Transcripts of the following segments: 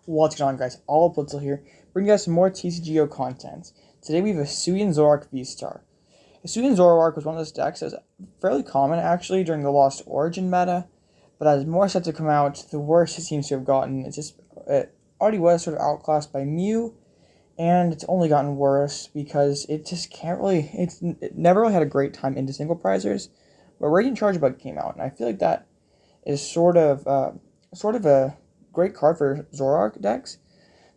What's going on, guys? Alloutblitzle here, bringing you guys some more PTCGO content. Today we have a Hisuian Zoroark VSTAR. Hisuian Zoroark was one of those decks that was fairly common actually during the Lost Origin meta, but as more sets have come out, the worse it seems to have gotten. It already was sort of outclassed by Mew, and it's only gotten worse because it just can't really. It never really had a great time into single prizers, but Radiant Charjabug came out, and I feel like that is sort of a great card for Zoroark decks,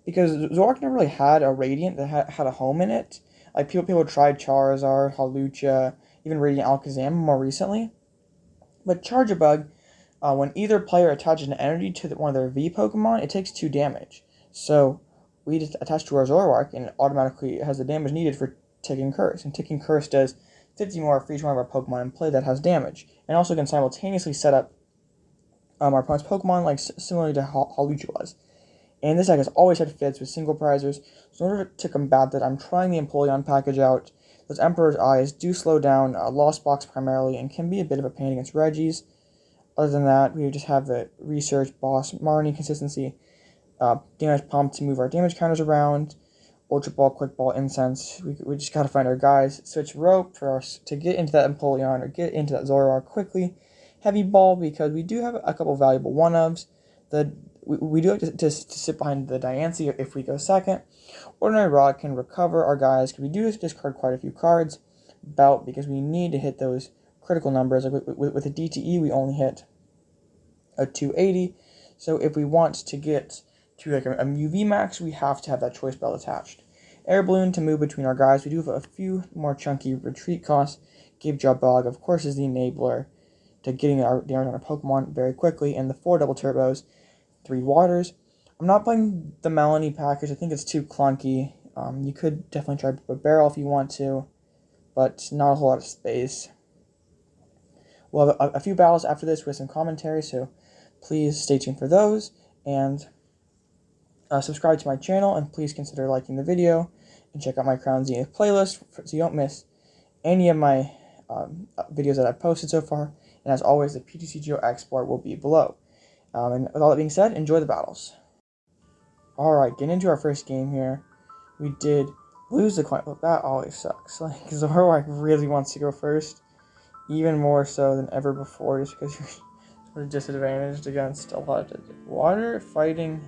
because Zoroark never really had a Radiant that had a home in it. Like people tried Charizard, Hawlucha, even Radiant Alakazam more recently. But Charjabug, when either player attaches an energy to one of their V Pokemon, it takes 2 damage. So we just attach to our Zoroark, and it automatically has the damage needed for Ticking Curse. And Ticking Curse does 50 more for each one of our Pokemon in play that has damage, and also can simultaneously set up our opponent's Pokemon, like similarly to Hawlucha was. And this deck has always had fits with single prizers, so in order to combat that, I'm trying the Empoleon package out. Those Emperor's Eyes do slow down Lost Box primarily, and can be a bit of a pain against Regis. Other than that, we just have the Research, Boss, Marnie consistency, Damage Pump to move our damage counters around, Ultra Ball, Quick Ball, Incense. We just gotta find our guys. Switch Rope for us to get into that Empoleon or get into that Zoroark quickly. Heavy Ball, because we do have a couple valuable one-ofs. We do have to sit behind the Diancie if we go second. Ordinary Rod can recover our guys, because we do discard quite a few cards. Belt, because we need to hit those critical numbers. Like with a DTE, we only hit a 280. So if we want to get to like a UV max, we have to have that Choice Belt attached. Air Balloon to move between our guys. We do have a few more chunky retreat costs. Gapejaw Bog, of course, is the enabler to getting the damage on our Pokemon very quickly, and the 4 double turbos, 3 waters. I'm not playing the Melanie package. I think it's too clunky. You could definitely try a barrel if you want to, but not a whole lot of space. We'll have a few battles after this with some commentary, so please stay tuned for those, and subscribe to my channel, and please consider liking the video, and check out my Crown Zenith playlist so you don't miss any of my videos that I've posted so far. And as always, the PTCGO export will be below. And with all that being said, enjoy the battles. Alright, getting into our first game here. We did lose the coin flip. That always sucks. Like, Zoroark really wants to go first. Even more so than ever before, just because you're sort of disadvantaged against a lot of water, fighting,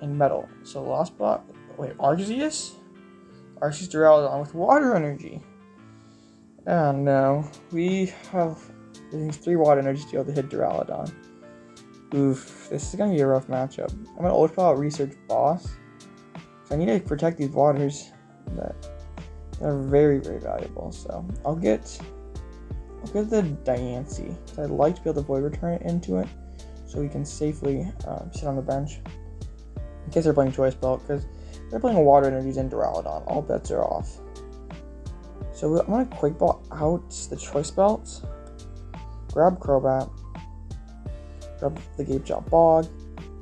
and metal. So Lost Bot. Wait, Arceus? Arceus Duraludon with water energy. Oh no. We have 3 water energy to be able to hit Duraludon. Oof, this is going to be a rough matchup. I'm going to Ultra Ball Research Boss. So I need to protect these waters that are very, very valuable. So I'll get the Diancie. So I'd like to be able to Void Return it into it, so we can safely sit on the bench. In case they're playing Choice Belt, because they're playing Water Energies in Duraludon. All bets are off. So I'm going to Quick Ball out the Choice Belt. Grab Crobat, grab the Gapejaw Bog,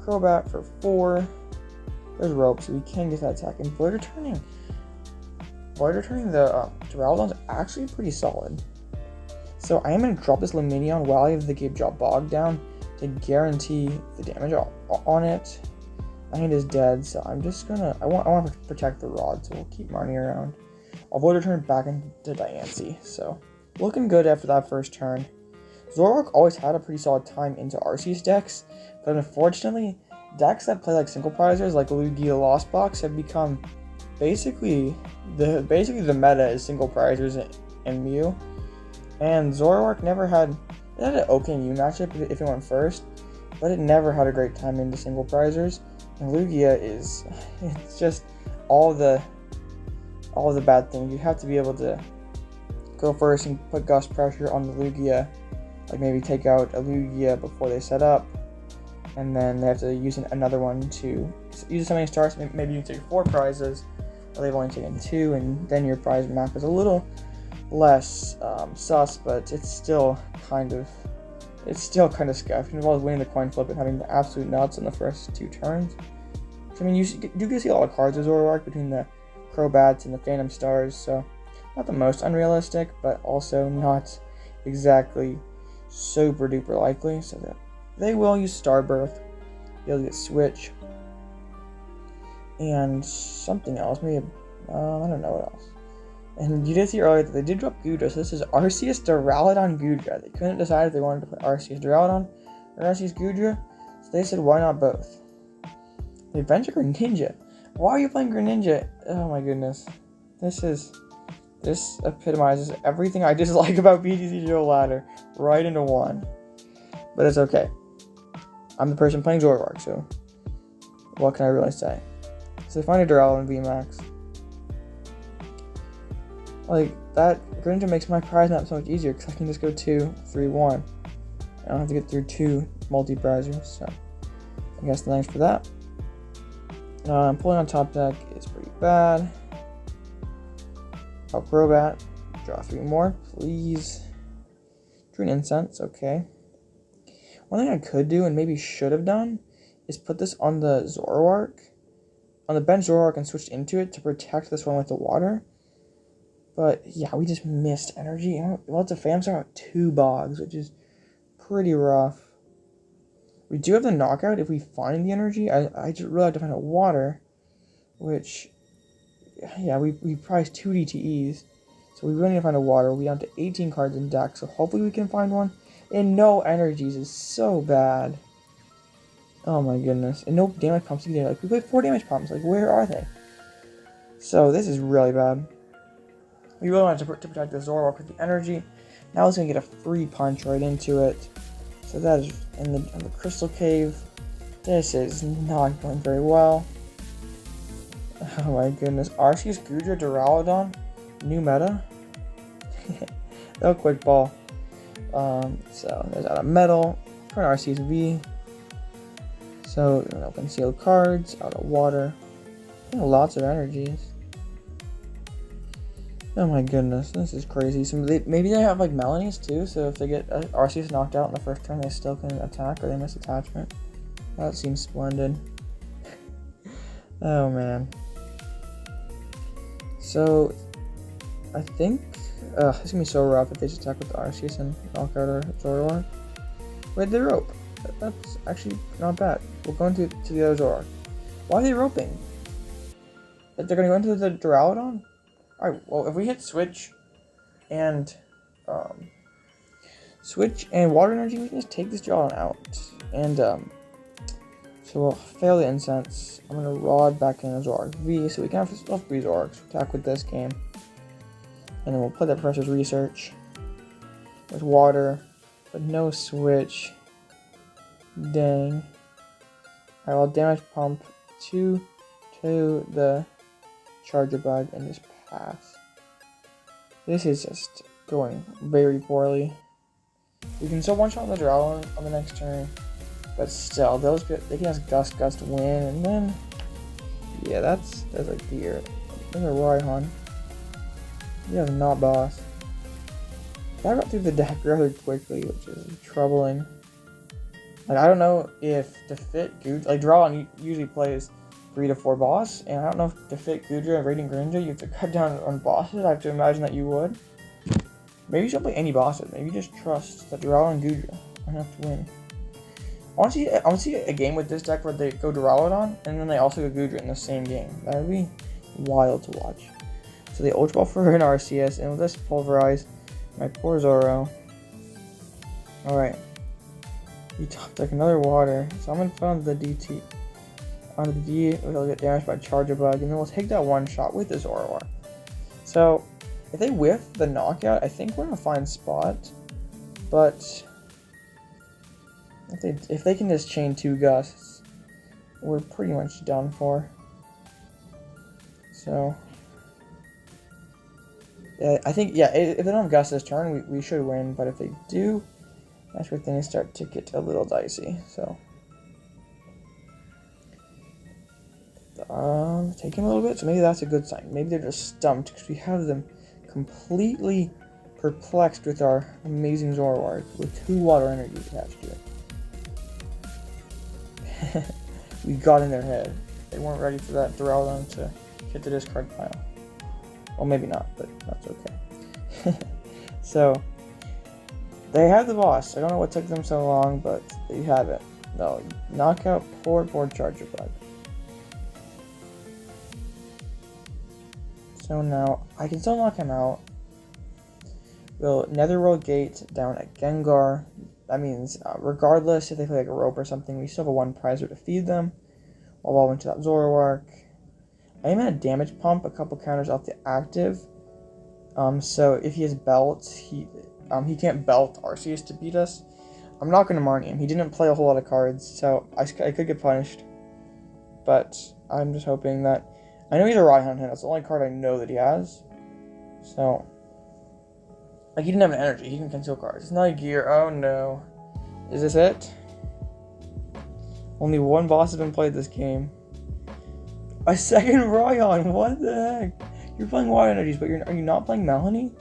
Crobat for 4. There's Rope, so we can get that attack. And Void Returning the Duraludon is actually pretty solid. So I am going to drop this Lumineon while I have the Gapejaw Bog down to guarantee the damage on it. My hand is dead, so I'm just gonna. I want to protect the Rod, so we'll keep Marnie around. I'll Void Return back into Diancie. So looking good after that first turn. Zoroark always had a pretty solid time into Arceus decks, but unfortunately, decks that play like single prizers, like Lugia Lost Box, have become basically the meta is single prizers and Mew. And Zoroark never had an okay Mew matchup if it went first, but it never had a great time into single prizers. And Lugia it's just all the bad things. You have to be able to go first and put gust pressure on the Lugia. Like maybe take out a Lugia before they set up, and then they have to use another one to use something starts. Maybe you take 4 prizes, or they've only taken 2, and then your prize map is a little less sus, but it's still kind of scuffed. It involves winning the coin flip and having the absolute nuts in the first 2 turns. So I mean, you do get to see a lot of cards with Zoroark between the Crobats and the Phantom Stars, so not the most unrealistic, but also not exactly super duper likely, so that they will use Starbirth, be able to get Switch, and something else. Maybe I don't know what else. And you did see earlier that they did drop Goodra, so this is Arceus Duraludon Goodra. They couldn't decide if they wanted to play Arceus Duraludon or Arceus Goodra, so they said why not both. The Adventure Greninja. Why are you playing Greninja? Oh my goodness. This epitomizes everything I dislike about PTCGO ladder right into one. But it's okay. I'm the person playing Zoroark, so what can I really say? So they find a Duraludon VMAX. Like, that Greninja makes my prize map so much easier because I can just go 2, 3, 1. I don't have to get through 2 multi-prizers, so I guess thanks for that. Pulling on top deck is pretty bad. Crobat, draw 3 more, please. Drew an Incense, okay. One thing I could do, and maybe should have done, is put this on the Zoroark, on the bench Zoroark, and switch into it to protect this one with the water. But yeah, we just missed energy. Lots of fams are out 2 bogs, which is pretty rough. We do have the knockout if we find the energy. I just really have to find a water, which, yeah, we prized 2 DTEs, so we really need to find a water. We'll be down to 18 cards in deck, so hopefully we can find one. And no energies is so bad. Oh my goodness. And no damage pumps either. Like, we played 4 damage pumps. Like, where are they? So this is really bad. We really wanted to protect the Zoroark with the energy. Now it's going to get a free punch right into it. So that is in the Crystal Cave. This is not going very well. Oh my goodness. Arceus Goodra Duraludon? New meta? No quick ball. So there's out of metal for an Arceus V. So open sealed cards, out of water. Lots of energies. Oh my goodness, this is crazy. So maybe they have like Melanies too, so if they get Arceus knocked out in the first turn, they still can attack or they miss attachment. That seems splendid. Oh man. So I think it's gonna be so rough if they just attack with the Arceus and knock out our Zoroark. Wait, they rope. That's actually not bad. We'll go into the other Zoroark. Why are they roping? They're gonna go into the Duraludon? Alright, well, if we hit Switch and Water Energy, we can just take this Duraludon out. And so we'll fail the Incense. I'm gonna Rod back in a Zoroark V, so we can have 3 Zoroarks attack with this game. And then we'll play that Professor's Research with Water, but no Switch. Dang. Alright, well, Damage Pump 2 to the Charjabug and just pass. This is just going very poorly. We can still one-shot the Duraludon on the next turn, but still, they can just Gust win, and then, yeah, that's like deer. There's a Raihan. You have not boss. That got through the deck rather quickly, which is troubling. Like, I don't know if to fit Goodra, like Duraludon usually plays 3 to 4 boss, and I don't know if to fit Goodra and Radiant Greninja you have to cut down on bosses. I have to imagine that you would. Maybe you should play any bosses. Maybe just trust that Duraludon and Goodra are enough to win. I want to see a game with this deck where they go Duraludon and then they also go Goodra in the same game. That would be wild to watch. So they Ultra Ball for an Arceus, and we'll just pulverize my poor Zoro. Alright. We top deck another water, so I'm gonna put on the DT. On the D, we'll get damaged by Charjabug, and then we'll take that one shot with the Zoroark. So, if they whiff the knockout, I think we're in a fine spot. But if they can just chain 2 gusts, we're pretty much done for. So, yeah, I think, yeah, if they don't have gusts this turn, we should win. But if they do, that's where things start to get a little dicey. So, taking a little bit, so maybe that's a good sign. Maybe they're just stumped because we have them completely perplexed with our amazing Zoroark with 2 water energies attached to it. We got in their head. They weren't ready for that Duraludon to hit the discard pile. Well, maybe not, but that's okay. So, they have the boss. I don't know what took them so long, but they have it. No, knockout poor Charjabug. So now I can still knock him out. We'll Netherworld Gate down at Gengar. That means regardless if they play like a rope or something, we still have a 1 prize to feed them. I'll evolve into that Zoroark. I am at a damage pump, a couple counters off the active. So if he has belt, he can't belt Arceus to beat us. I'm not going to Marnie him. He didn't play a whole lot of cards, so I could get punished. But I'm just hoping that... I know he's a Raihan hit. That's the only card I know that he has. So... Like, he didn't have an energy. He can conceal cards. It's not a gear. Oh, no. Is this it? Only 1 boss has been played this game. A second Raihan. What the heck? You're playing Water Energies, but are you not playing Melanie?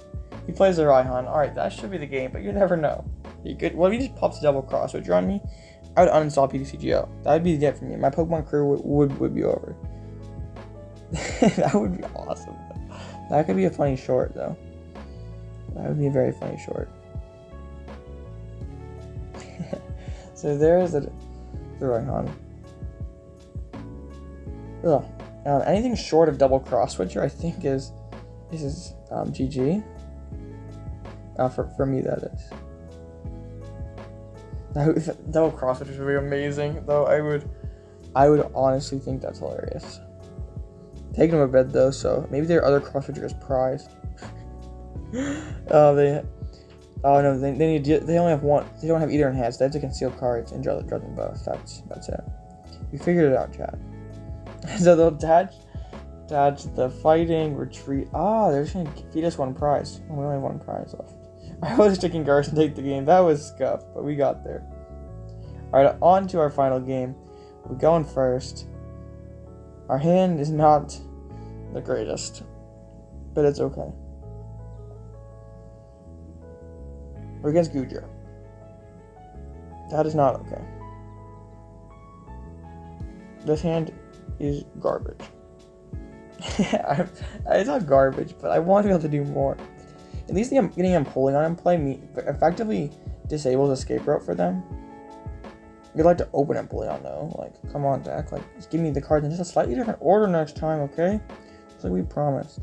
He plays a Raihan. Alright, that should be the game, but you never know. You could. What if he just pops a double cross switcher on me? I would uninstall PTCGO. That would be the end for me. My Pokemon career would be over. That would be awesome. That could be a funny short, though. That would be a very funny short. So there's the Raihan. Ugh. Anything short of double cross switcher, I think is GG. For me, that is. Double cross switchers would be amazing, though. I would honestly think that's hilarious. Taking them to bed though, so maybe their other cross switchers prized. Oh no, they only have one. They don't have either in hands. They have to conceal cards and draw them both. That's it. We figured it out, chat. So they'll attach the fighting, retreat. They're just gonna feed us 1 prize. We only have 1 prize left. I was taking Garth and take the game. That was scuffed, but we got there. Alright, on to our final game. We're going first. Our hand is not the greatest, but it's okay. We're against Gudra. That is not okay. This hand is garbage. It's not garbage, but I want to be able to do more. At least getting Empoleon in play effectively disables Escape Rope for them. You'd like to open Empoleon though. Like, come on, Dak. Like, just give me the cards in just a slightly different order next time, okay? Just like we promised.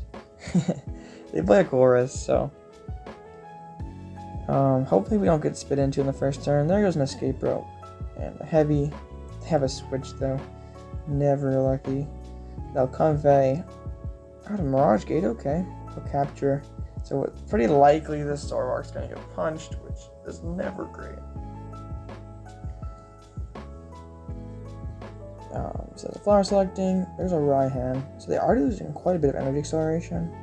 They play a chorus, so... hopefully we don't get spit into in the first turn. There goes an Escape Rope. And a heavy. They have a switch though. Never lucky. They'll convey out of Mirage Gate, okay. They'll capture. So it's pretty likely this Zoroark's gonna get punched, which is never great. So the flower selecting, there's a Raihan. So they are losing quite a bit of energy acceleration.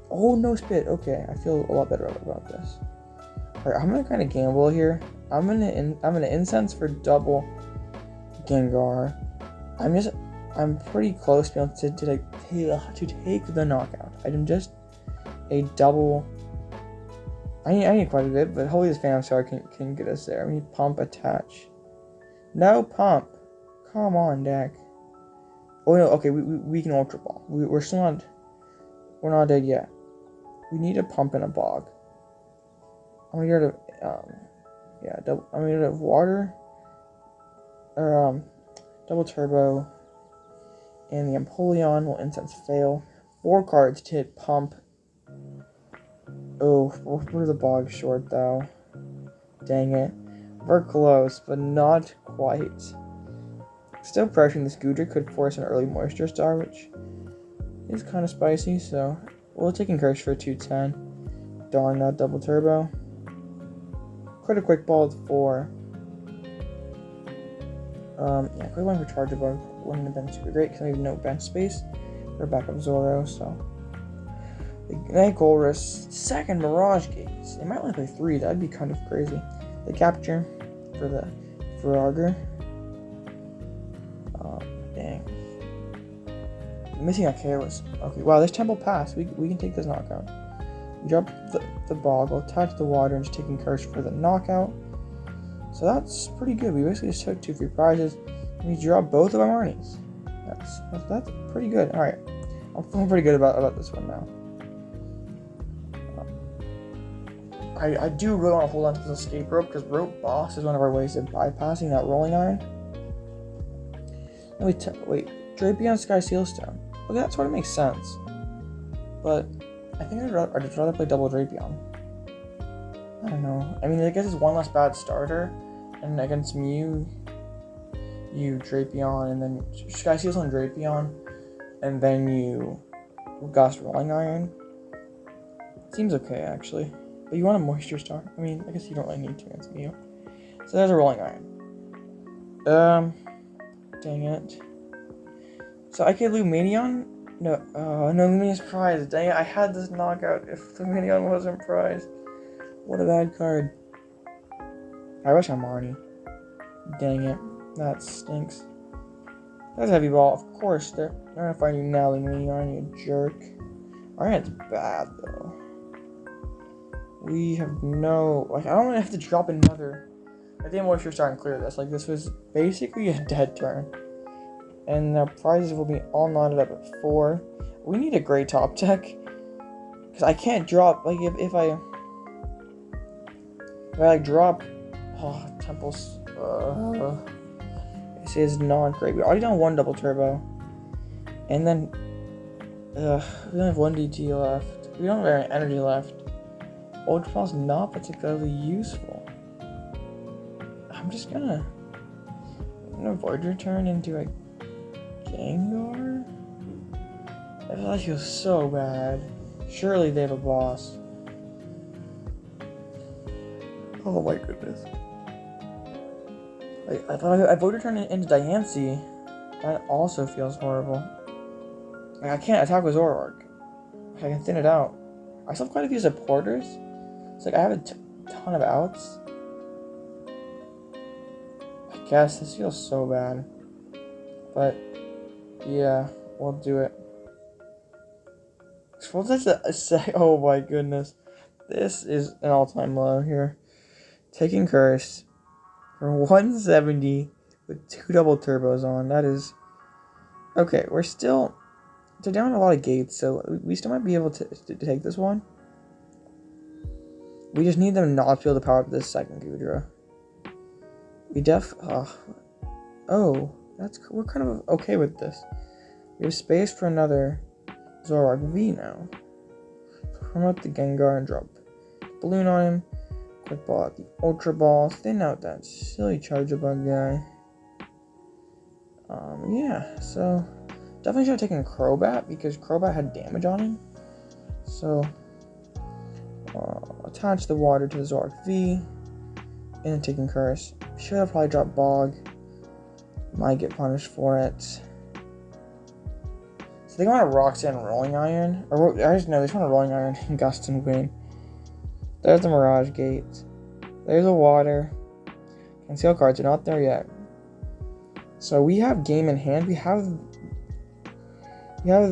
Oh, no spit. Okay, I feel a lot better about this. Alright, I'm gonna kind of gamble here. I'm gonna incense for double Gengar. I'm pretty close to being able to take the knockout. I'm just a double. I need quite a bit, but hopefully this Phantom Star can get us there. I need pump attach. No pump. Come on, Dak. Oh no, okay, we can Ultra Ball. We're still not. We're not dead yet. We need a pump and a bog. I'm gonna get rid of I'm gonna get rid of water. Or double turbo. And the Empoleon will incense fail. 4 cards to hit pump. Oh, we're the bog short though. Dang it. We're close, but not quite. Still pressuring this Gudra could force an early Moisture Star, which is kind of spicy, so we'll take Encourage for a 210. Darn that double turbo. Quite a quick ball with 4. Yeah, quick one for Charjabug. Wouldn't have been super great because I have no bench space for backup Zoro, so. The Night Golrus, second Mirage Gates. They might only play 3, that'd be kind of crazy. The capture for the Frogger. Dang. Missing a careless. Okay, wow, this Temple Pass. We can take this knockout. We drop the boggle, attach the water, and just taking Curse for the knockout. So that's pretty good. We basically just took 2 free prizes, and we dropped both of our Marnies. That's pretty good. Alright. I'm feeling pretty good about this one now. I do really want to hold on to this Escape Rope, because Rope Boss is one of our ways of bypassing that Rolling Iron. And wait, Drapion Sky Sealstone. Okay, that sort of makes sense. but I think I'd rather play double Drapion. I don't know. I mean, I guess it's one less bad starter, and against Mew, you Drapion, and then Sky Seals on Drapion, and then you Gust Rolling Iron. Seems okay, actually. But you want a Moisture Star? I mean, I guess you don't really need to against Mew. So there's a Rolling Iron. Dang it. So I get Lumineon? No, no, Lumineon's prized. Dang it, I had this knockout if Lumineon wasn't prized. What a bad card. I wish I'm Marnie. Dang it. That stinks. That's a heavy ball. Of course, they're gonna find you now, Lumineon, you jerk. Alright, it's bad, though. We have no... Like, I don't really have to drop another... I think Moisture Star and clear this. Like, this was basically a dead turn. And the prizes will be all knotted up at 4. We need a great top deck. Because I can't drop... Like, if I like drop... Oh, Temples... This is not great. We already done 1 double turbo. And then... we only have 1 DT left. We don't have any energy left. Ultra Ball's not particularly useful. I'm just gonna Void Return into a Gengar? That feels so bad. Surely they have a boss. Oh my goodness. I thought I Void Return into Diancie. That also feels horrible. Like, I can't attack with Zoroark. I can thin it out. I still have quite a few supporters. It's like I have a ton of outs. I guess this feels so bad. But yeah, we'll do it. Oh my goodness. This is an all-time low here. Taking Curse for 170 with 2 double turbos on. That is... Okay, we're still... They're down a lot of gates, so we still might be able to take this one. We just need them not to be able to power up this second Goodra. We we're kind of okay with this. We have space for another Zoroark V now. Promote the Gengar and drop Balloon on him. Quick Ball at the Ultra Ball. Thin out that silly Charjabug guy. Yeah, so... Definitely should have taken Crobat, because Crobat had damage on him. So, attach the water to the Zoroark V, and then taking Curse. Should have probably dropped Bog. Might get punished for it. So they want a Roxanne Rolling Iron. Or, I just know, they just want a Rolling Iron and Gust and win. There's the Mirage Gate. There's the water. Conceal cards are not there yet. So we have game in hand. We have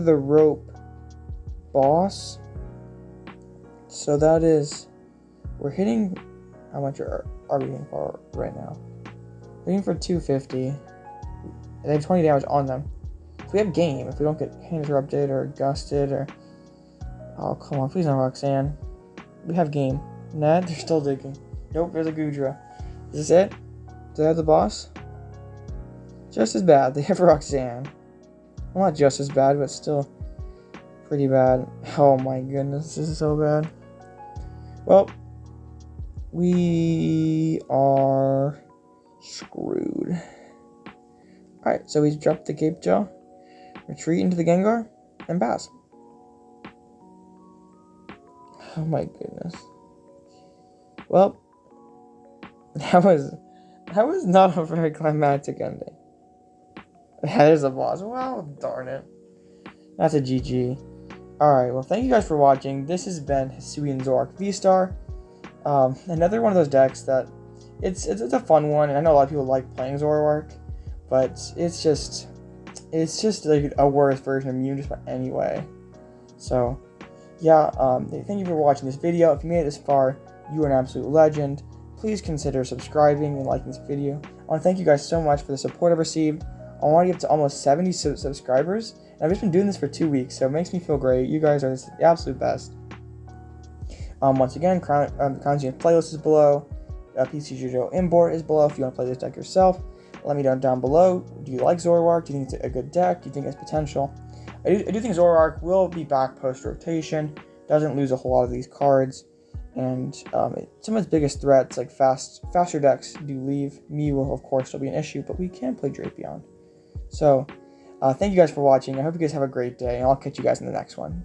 the rope boss. So that is, we're hitting, how much are we hitting for right now? We're hitting for 250. They have 20 damage on them. So we have game if we don't get interrupted or gusted or... Oh, come on, please not Roxanne. We have game. Ned, they're still digging. Nope, there's a Goodra. Is this it? Do they have the boss? Just as bad. They have Roxanne. Well, not just as bad, but still pretty bad. Oh my goodness, this is so bad. Well, we are screwed. Alright, so we drop the Gapejaw, retreat into the Gengar, and pass. Oh my goodness. Well, that was not a very climactic ending. There's a boss. Well, darn it. That's a GG. Alright, well, thank you guys for watching. This has been Hisuian Zoroark VSTAR. Another one of those decks that it's a fun one, and I know a lot of people like playing Zoroark, but it's just like a worse version of Mew just about anyway. So yeah, thank you for watching this video. If you made it this far, you are an absolute legend. Please consider subscribing and liking this video. I want to thank you guys so much for the support I've received. I want to get to almost 70 subscribers, and I've just been doing this for 2 weeks, so it makes me feel great. You guys are the absolute best. Once again, Crown Genius playlist is below. PTCGO import is below if you want to play this deck yourself. Let me know down below. Do you like Zoroark? Do you think it's a good deck? Do you think it has potential? I do think Zoroark will be back post-rotation, doesn't lose a whole lot of these cards, and some of its biggest threats, like faster decks, do leave. Me will, of course, still be an issue, but we can play Drapion. So, thank you guys for watching. I hope you guys have a great day, and I'll catch you guys in the next one.